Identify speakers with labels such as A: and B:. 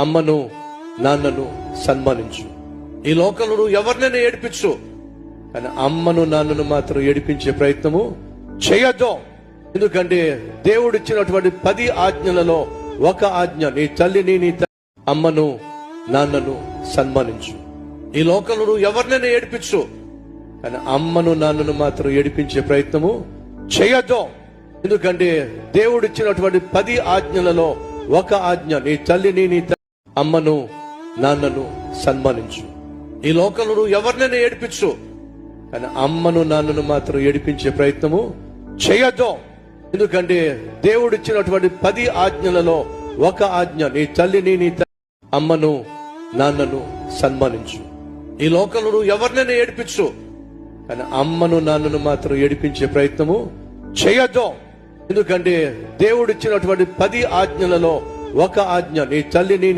A: అమ్మను నాన్నను సన్మానించు. ఈ లోకంలో నువ్వు ఎవరినైనా ఏడిపించు, కానీ అమ్మను నాన్నను మాత్రం ఏడిపించే ప్రయత్నము చేయొద్దు. ఎందుకంటే దేవుడు ఇచ్చినటువంటి 10 ఆజ్ఞలలో ఒక ఆజ్ఞ, నీ తల్లిని నీ అమ్మను నాన్నను సన్మానించు. ఈ లోకంలో నువ్వు ఎవరినైనా ఏడిపించు, కానీ అమ్మను నాన్నను మాత్రం ఏడిపించే ప్రయత్నము చేయొద్దు. ఎందుకంటే దేవుడు ఇచ్చినటువంటి 10 ఆజ్ఞలలో ఒక ఆజ్ఞ, నీ తల్లిని నీ అమ్మను నాన్నను సన్మానించు. ఈ లోకంలో నువ్వు ఎవరినైనా ఏడిపించు, కానీ అమ్మను నాన్నను మాత్రం ఏడిపించే ప్రయత్నము చేయొద్దు. ఎందుకంటే దేవుడు ఇచ్చినటువంటి 10 ఆజ్ఞలలో ఒక ఆజ్ఞ, నీ తల్లిని నీ అమ్మను నాన్నను సన్మానించు. ఈ లోకంలో నువ్వు ఎవరినైనా ఏడిపించు, కానీ అమ్మను నాన్నను మాత్రం ఏడిపించే ప్రయత్నము చేయొద్దు. ఎందుకంటే దేవుడు ఇచ్చినటువంటి 10 ఆజ్ఞలలో ఒక ఆజ్ఞ, నీ తల్లిని